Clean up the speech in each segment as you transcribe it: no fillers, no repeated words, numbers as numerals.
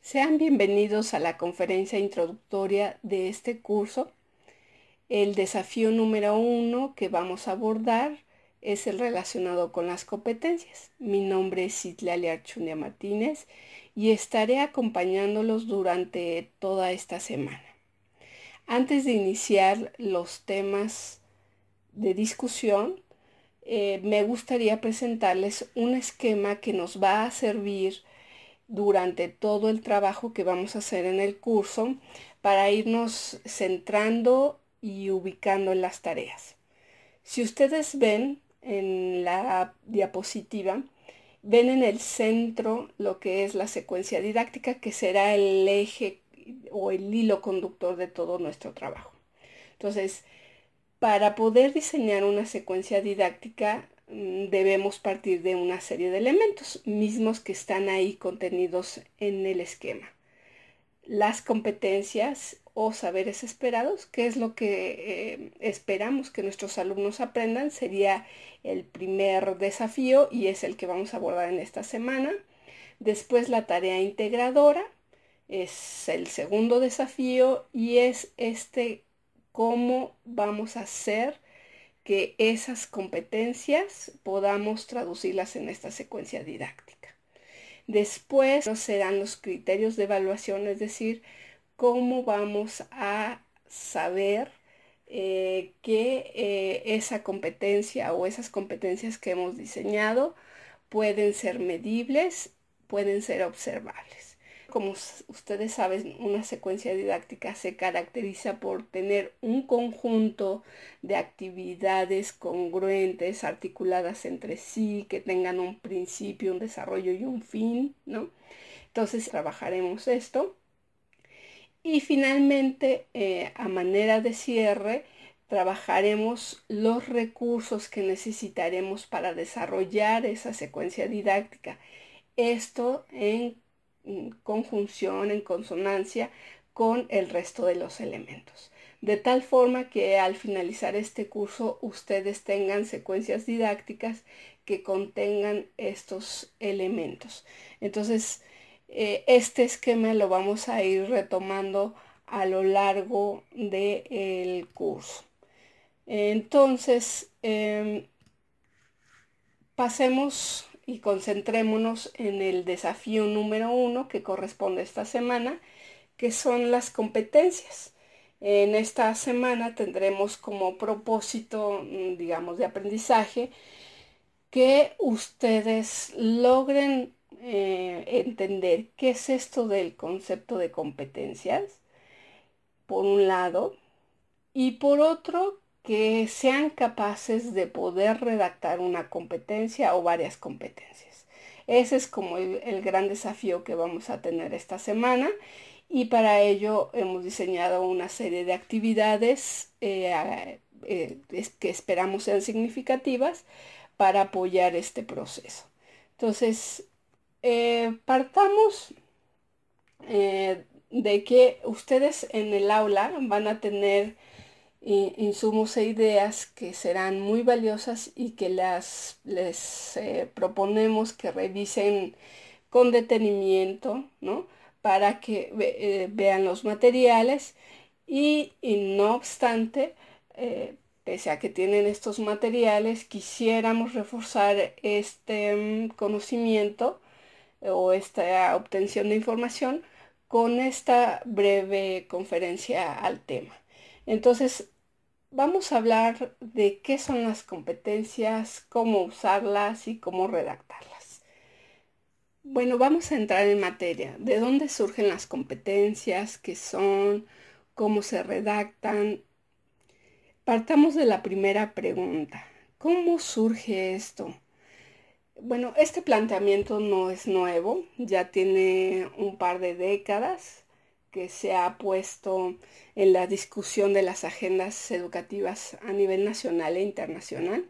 Sean bienvenidos a la conferencia introductoria de este curso. El desafío número 1 que vamos a abordar es el relacionado con las competencias. Mi nombre es Citlali Archundia Martínez y estaré acompañándolos durante toda esta semana. Antes de iniciar los temas de discusión, me gustaría presentarles un esquema que nos va a servir durante todo el trabajo que vamos a hacer en el curso para irnos centrando y ubicando en las tareas. Si ustedes ven en la diapositiva, ven en el centro lo que es la secuencia didáctica, que será el eje o el hilo conductor de todo nuestro trabajo. Entonces, para poder diseñar una secuencia didáctica, debemos partir de una serie de elementos mismos que están ahí contenidos en el esquema. Las competencias o saberes esperados, que es lo que esperamos que nuestros alumnos aprendan, sería el primer desafío y es el que vamos a abordar en esta semana. Después la tarea integradora es el segundo desafío y es cómo vamos a hacer que esas competencias podamos traducirlas en esta secuencia didáctica. Después serán los criterios de evaluación, es decir, cómo vamos a saber que esa competencia o esas competencias que hemos diseñado pueden ser medibles, pueden ser observables. Como ustedes saben, una secuencia didáctica se caracteriza por tener un conjunto de actividades congruentes, articuladas entre sí, que tengan un principio, un desarrollo y un fin, ¿no? Entonces trabajaremos esto. Y finalmente, a manera de cierre, trabajaremos los recursos que necesitaremos para desarrollar esa secuencia didáctica. Esto en conjunción, en consonancia con el resto de los elementos. De tal forma que al finalizar este curso ustedes tengan secuencias didácticas que contengan estos elementos. Entonces, este esquema lo vamos a ir retomando a lo largo del curso. Entonces, pasemos y concentrémonos en el desafío número 1 que corresponde a esta semana, que son las competencias. En esta semana tendremos como propósito, digamos, de aprendizaje, que ustedes logren entender qué es esto del concepto de competencias, por un lado, y por otro, que sean capaces de poder redactar una competencia o varias competencias. Ese es como el gran desafío que vamos a tener esta semana y para ello hemos diseñado una serie de actividades que esperamos sean significativas para apoyar este proceso. Entonces, partamos de que ustedes en el aula van a tener insumos e ideas que serán muy valiosas y que les proponemos que revisen con detenimiento, ¿no? Para que vean los materiales y no obstante, pese a que tienen estos materiales, quisiéramos reforzar este conocimiento o esta obtención de información con esta breve conferencia al tema. Entonces, vamos a hablar de qué son las competencias, cómo usarlas y cómo redactarlas. Bueno, vamos a entrar en materia. ¿De dónde surgen las competencias? ¿Qué son? ¿Cómo se redactan? Partamos de la primera pregunta. ¿Cómo surge esto? Bueno, este planteamiento no es nuevo, ya tiene un par de décadas que se ha puesto en la discusión de las agendas educativas a nivel nacional e internacional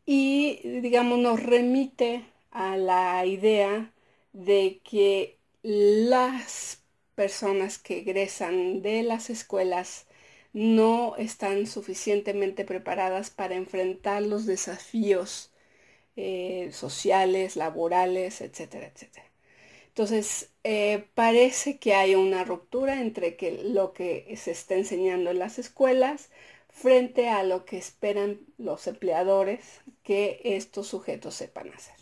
y, digamos, nos remite a la idea de que las personas que egresan de las escuelas no están suficientemente preparadas para enfrentar los desafíos sociales, laborales, etcétera, etcétera. Entonces, parece que hay una ruptura entre lo que se está enseñando en las escuelas frente a lo que esperan los empleadores que estos sujetos sepan hacer.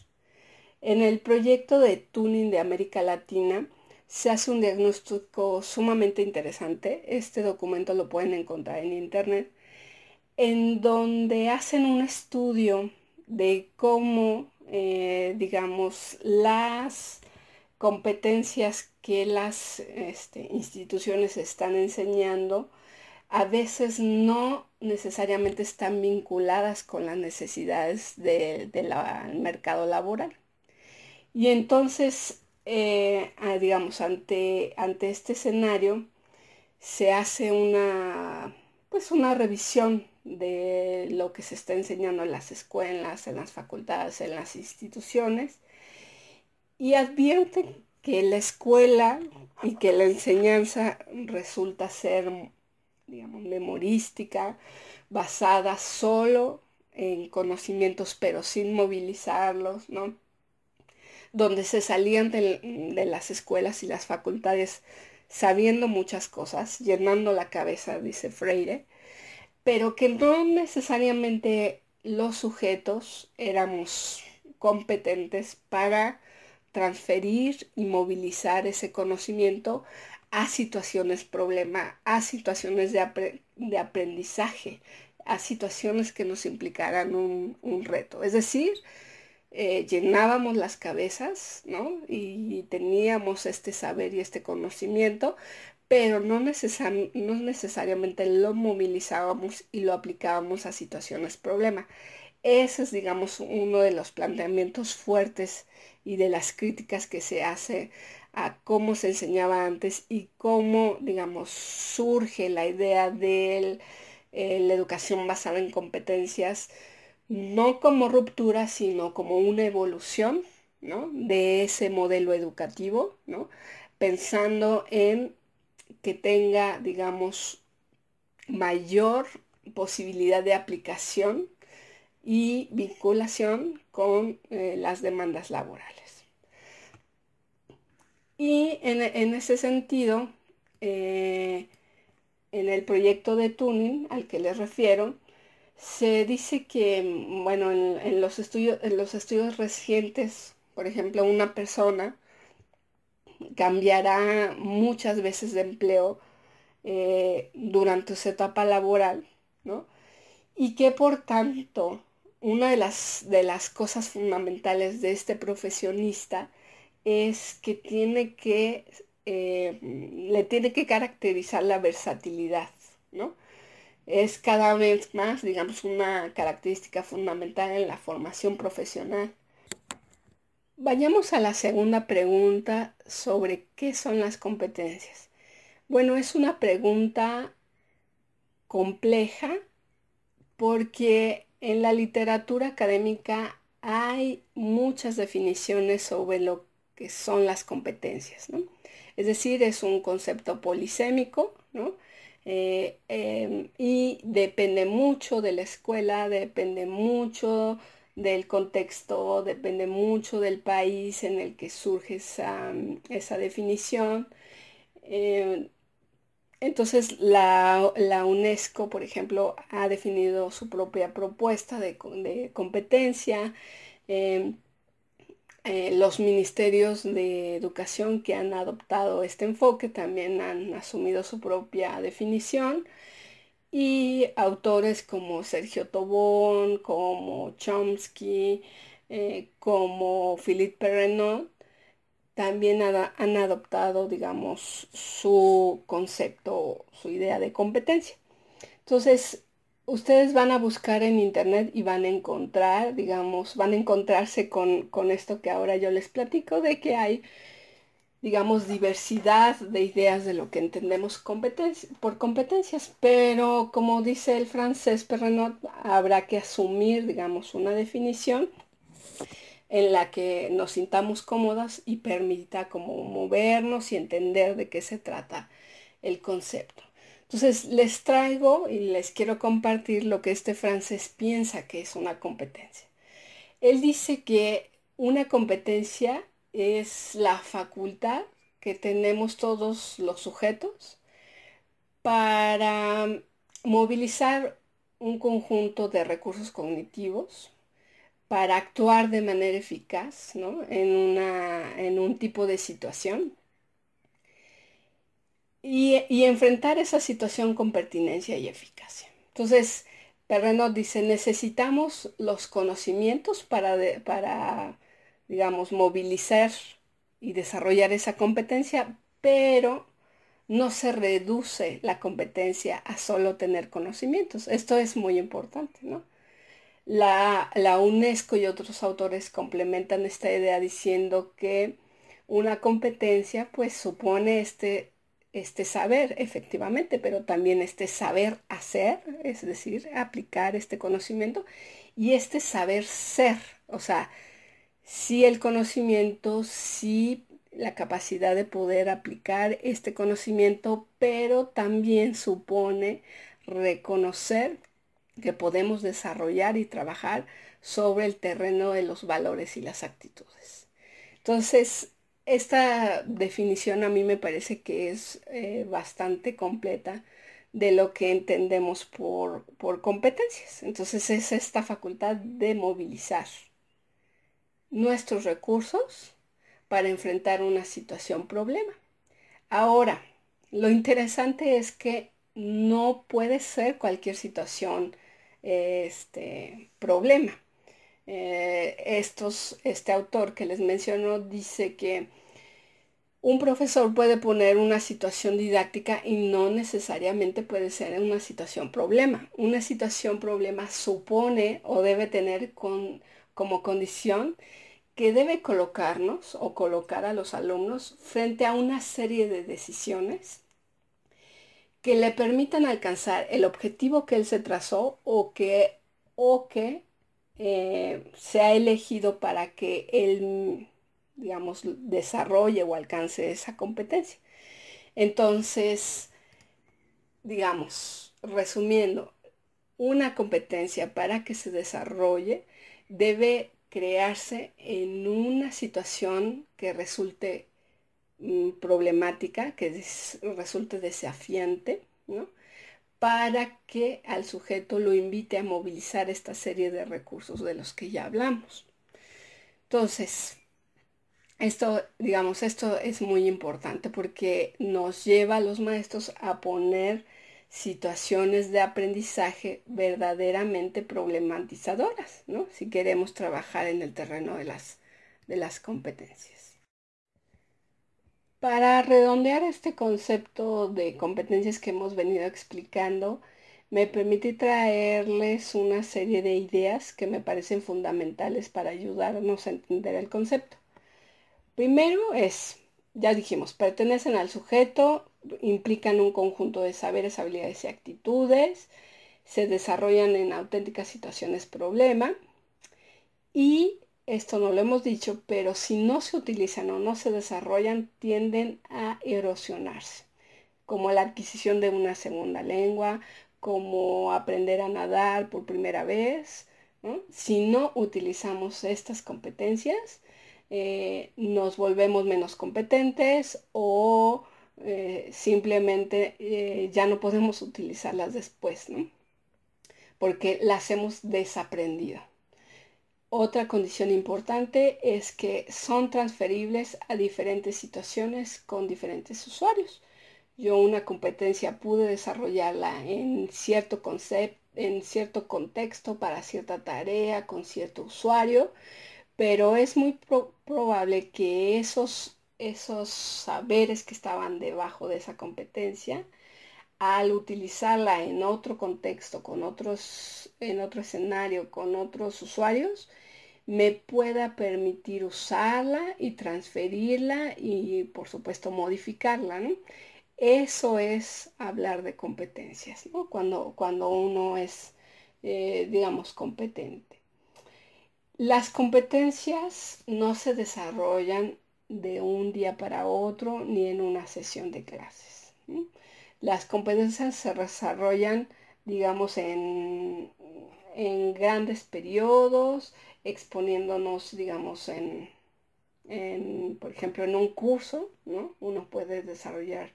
En el proyecto de Tuning de América Latina se hace un diagnóstico sumamente interesante. Este documento lo pueden encontrar en internet, en donde hacen un estudio de cómo, digamos, las competencias que las instituciones están enseñando a veces no necesariamente están vinculadas con las necesidades del mercado laboral. Y entonces, digamos, ante este escenario, se hace pues una revisión de lo que se está enseñando en las escuelas, en las facultades, en las instituciones, y advierten que la escuela y que la enseñanza resulta ser, digamos, memorística, basada solo en conocimientos, pero sin movilizarlos, ¿no? Donde se salían de las escuelas y las facultades sabiendo muchas cosas, llenando la cabeza, dice Freire, pero que no necesariamente los sujetos éramos competentes para transferir y movilizar ese conocimiento a situaciones problema, a situaciones de aprendizaje, a situaciones que nos implicaran un reto. Es decir, llenábamos las cabezas, ¿no? Y teníamos este saber y este conocimiento, pero no necesariamente lo movilizábamos y lo aplicábamos a situaciones problema. Ese es, digamos, uno de los planteamientos fuertes y de las críticas que se hace a cómo se enseñaba antes y cómo, digamos, surge la idea de la educación basada en competencias, no como ruptura, sino como una evolución, ¿no? De ese modelo educativo, ¿no? Pensando en que tenga, digamos, mayor posibilidad de aplicación y vinculación con las demandas laborales. Y en ese sentido, en el proyecto de Tuning al que les refiero, se dice que, bueno, en los estudios recientes, por ejemplo, una persona cambiará muchas veces de empleo durante su etapa laboral, ¿no? Y que por tanto, una de las cosas fundamentales de este profesionista es que le tiene que caracterizar la versatilidad, ¿no? Es cada vez más, digamos, una característica fundamental en la formación profesional. Vayamos a la segunda pregunta sobre qué son las competencias. Bueno, es una pregunta compleja porque en la literatura académica hay muchas definiciones sobre lo que son las competencias, ¿no? Es decir, es un concepto polisémico, ¿no? Y depende mucho de la escuela, depende mucho del contexto, depende mucho del país en el que surge esa definición. Eh, entonces, la UNESCO, por ejemplo, ha definido su propia propuesta de competencia. eh, los ministerios de educación que han adoptado este enfoque también han asumido su propia definición. Y autores como Sergio Tobón, como Chomsky, como Philippe Perrenot, también han adoptado, digamos, su concepto, su idea de competencia. Entonces, ustedes van a buscar en internet y van a encontrar, digamos, van a encontrarse con esto que ahora yo les platico, de que hay, digamos, diversidad de ideas de lo que entendemos por competencias, pero como dice el francés Perrenot, habrá que asumir, digamos, una definición en la que nos sintamos cómodas y permita como movernos y entender de qué se trata el concepto. Entonces les traigo y les quiero compartir lo que este francés piensa que es una competencia. Él dice que una competencia es la facultad que tenemos todos los sujetos para movilizar un conjunto de recursos cognitivos para actuar de manera eficaz, ¿no? en un tipo de situación y enfrentar esa situación con pertinencia y eficacia. Entonces, Perrenot dice, necesitamos los conocimientos para, digamos, movilizar y desarrollar esa competencia, pero no se reduce la competencia a solo tener conocimientos. Esto es muy importante, ¿no? La UNESCO y otros autores complementan esta idea diciendo que una competencia pues supone este saber efectivamente, pero también este saber hacer, es decir, aplicar este conocimiento y este saber ser, o sea, sí el conocimiento, sí la capacidad de poder aplicar este conocimiento, pero también supone reconocer que podemos desarrollar y trabajar sobre el terreno de los valores y las actitudes. Entonces, esta definición a mí me parece que es bastante completa de lo que entendemos por competencias. Entonces, es esta facultad de movilizar nuestros recursos para enfrentar una situación problema. Ahora, lo interesante es que no puede ser cualquier situación problema. Este autor que les menciono dice que un profesor puede poner una situación didáctica y no necesariamente puede ser una situación problema. Una situación problema supone o debe tener como condición que debe colocarnos o colocar a los alumnos frente a una serie de decisiones que le permitan alcanzar el objetivo que él se trazó o que se ha elegido para que él, digamos, desarrolle o alcance esa competencia. Entonces, digamos, resumiendo, una competencia para que se desarrolle debe crearse en una situación que resulte problemática, que resulte desafiante, ¿no? Para que al sujeto lo invite a movilizar esta serie de recursos de los que ya hablamos. Entonces, esto es muy importante porque nos lleva a los maestros a poner situaciones de aprendizaje verdaderamente problematizadoras, ¿no? Si queremos trabajar en el terreno de las competencias. Para redondear este concepto de competencias que hemos venido explicando, me permití traerles una serie de ideas que me parecen fundamentales para ayudarnos a entender el concepto. Primero es, ya dijimos, pertenecen al sujeto, implican un conjunto de saberes, habilidades y actitudes, se desarrollan en auténticas situaciones problema y esto no lo hemos dicho, pero si no se utilizan o no se desarrollan, tienden a erosionarse, como la adquisición de una segunda lengua, como aprender a nadar por primera vez, ¿no? Si no utilizamos estas competencias, nos volvemos menos competentes o simplemente ya no podemos utilizarlas después, ¿no? Porque las hemos desaprendido. Otra condición importante es que son transferibles a diferentes situaciones con diferentes usuarios. Yo una competencia pude desarrollarla en cierto concepto, en cierto contexto, para cierta tarea, con cierto usuario, pero es muy probable que esos saberes que estaban debajo de esa competencia, al utilizarla en otro contexto, en otro escenario, con otros usuarios, me pueda permitir usarla y transferirla y, por supuesto, modificarla, ¿no? Eso es hablar de competencias, ¿no? Cuando uno es, digamos, competente. Las competencias no se desarrollan de un día para otro ni en una sesión de clases, ¿no? Las competencias se desarrollan, digamos, en grandes periodos, exponiéndonos, digamos, por ejemplo, en un curso, ¿no? Uno puede desarrollar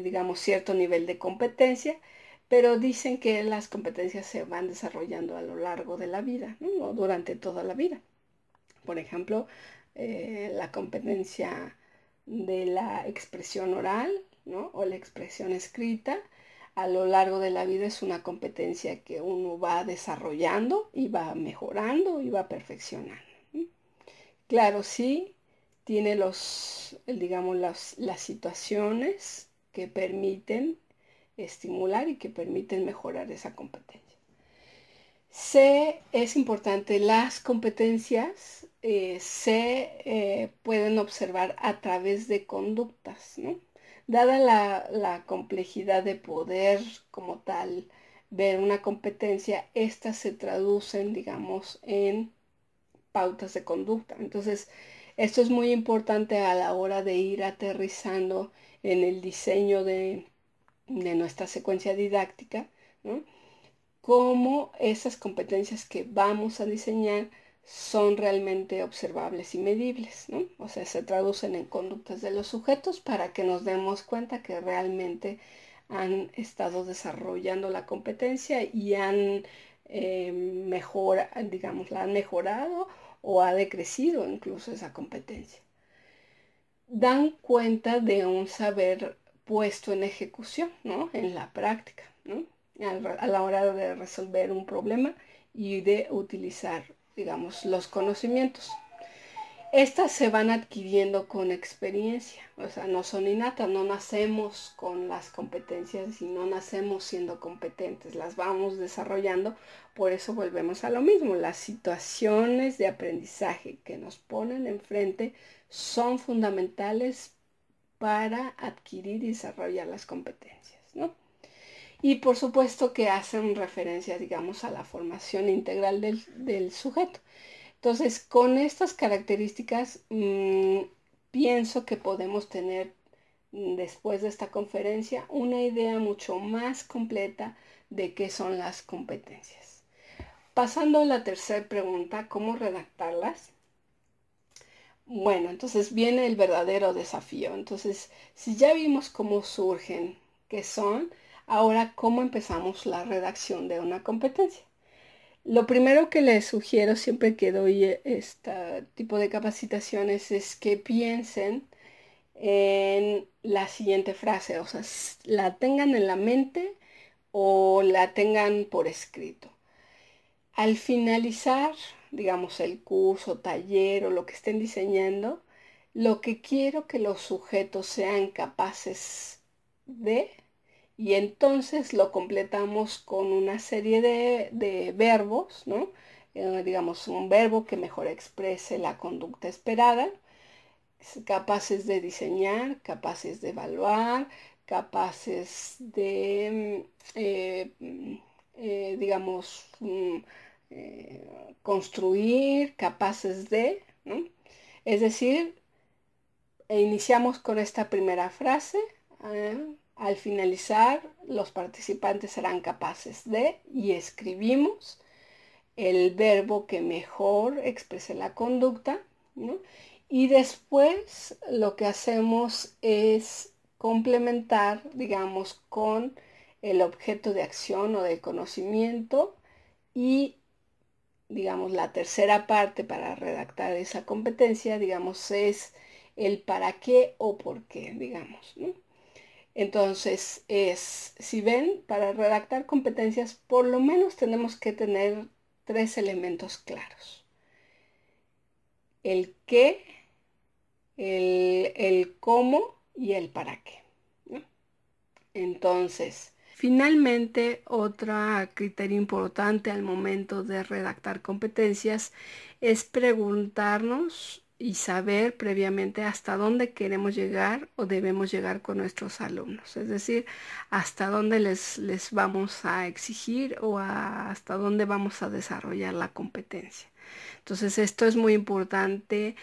digamos, cierto nivel de competencia, pero dicen que las competencias se van desarrollando a lo largo de la vida, ¿no? O durante toda la vida. Por ejemplo, la competencia de la expresión oral, ¿no? O la expresión escrita a lo largo de la vida es una competencia que uno va desarrollando y va mejorando y va perfeccionando. Claro, sí, tiene digamos, las situaciones que permiten estimular y que permiten mejorar esa competencia. Es importante, las competencias se pueden observar a través de conductas, ¿no? Dada la complejidad de poder como tal ver una competencia, estas se traducen, digamos, en pautas de conducta. Entonces, esto es muy importante a la hora de ir aterrizando en el diseño de nuestra secuencia didáctica, ¿no? Cómo esas competencias que vamos a diseñar son realmente observables y medibles, ¿no? O sea, se traducen en conductas de los sujetos para que nos demos cuenta que realmente han estado desarrollando la competencia y han digamos, la han mejorado o ha decrecido incluso esa competencia. Dan cuenta de un saber puesto en ejecución, ¿no? En la práctica, ¿no? A la hora de resolver un problema y de utilizar, digamos, los conocimientos. Estas se van adquiriendo con experiencia, o sea, no son innatas, no nacemos con las competencias y no nacemos siendo competentes, las vamos desarrollando, por eso volvemos a lo mismo, las situaciones de aprendizaje que nos ponen enfrente son fundamentales para adquirir y desarrollar las competencias, ¿no? Y por supuesto que hacen referencia, digamos, a la formación integral del sujeto. Entonces, con estas características, pienso que podemos tener, después de esta conferencia, una idea mucho más completa de qué son las competencias. Pasando a la tercera pregunta, ¿cómo redactarlas? Bueno, entonces viene el verdadero desafío. Entonces, si ya vimos cómo surgen, qué son, ahora cómo empezamos la redacción de una competencia. Lo primero que les sugiero siempre que doy este tipo de capacitaciones es que piensen en la siguiente frase, o sea, la tengan en la mente o la tengan por escrito. Al finalizar, digamos, el curso, taller o lo que estén diseñando, lo que quiero que los sujetos sean capaces de, y entonces lo completamos con una serie de verbos, ¿no? Digamos, un verbo que mejor exprese la conducta esperada, capaces de diseñar, capaces de evaluar, capaces de, digamos, construir, capaces de, ¿no? Es decir, iniciamos con esta primera frase. Al finalizar, los participantes serán capaces de, y escribimos el verbo que mejor exprese la conducta, ¿no? Y después lo que hacemos es complementar, digamos, con el objeto de acción o de conocimiento y, digamos, la tercera parte para redactar esa competencia, digamos, es el para qué o por qué, digamos, ¿no? Entonces, si ven, para redactar competencias, por lo menos tenemos que tener tres elementos claros. El qué, el cómo y el para qué, ¿no? Entonces, finalmente, otro criterio importante al momento de redactar competencias es preguntarnos y saber previamente hasta dónde queremos llegar o debemos llegar con nuestros alumnos. Es decir, hasta dónde les vamos a exigir o hasta dónde vamos a desarrollar la competencia. Entonces, esto es muy importante.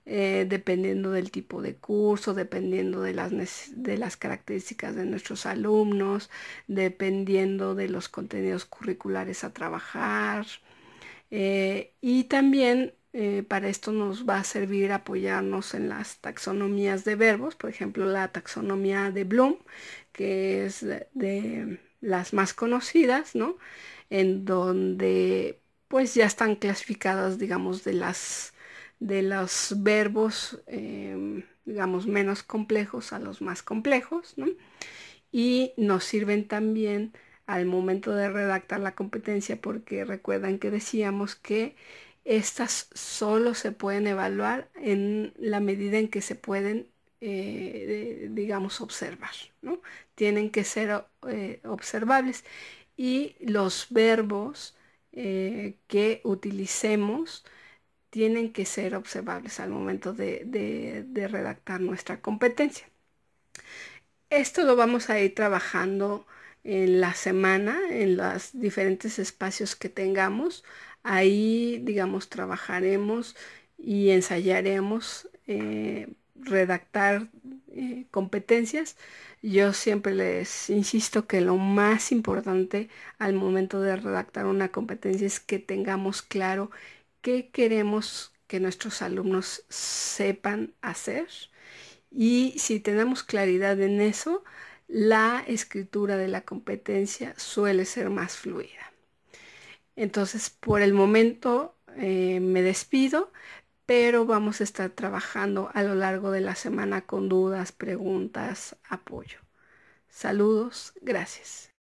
Dependiendo del tipo de curso, dependiendo de las características de nuestros alumnos, dependiendo de los contenidos curriculares a trabajar, y también Para esto nos va a servir apoyarnos en las taxonomías de verbos, por ejemplo, la taxonomía de Bloom, que es de las más conocidas, ¿no? En donde pues ya están clasificadas, digamos, de los verbos, digamos, menos complejos a los más complejos, ¿no? Y nos sirven también al momento de redactar la competencia, porque recuerdan que decíamos que estas solo se pueden evaluar en la medida en que se pueden, digamos, observar, ¿no? Tienen que ser observables, y los verbos que utilicemos tienen que ser observables al momento de redactar nuestra competencia. Esto lo vamos a ir trabajando en la semana, en los diferentes espacios que tengamos. Ahí, digamos, trabajaremos y ensayaremos redactar competencias. Yo siempre les insisto que lo más importante al momento de redactar una competencia es que tengamos claro qué queremos que nuestros alumnos sepan hacer, y si tenemos claridad en eso, la escritura de la competencia suele ser más fluida. Entonces, por el momento me despido, pero vamos a estar trabajando a lo largo de la semana con dudas, preguntas, apoyo. Saludos, gracias.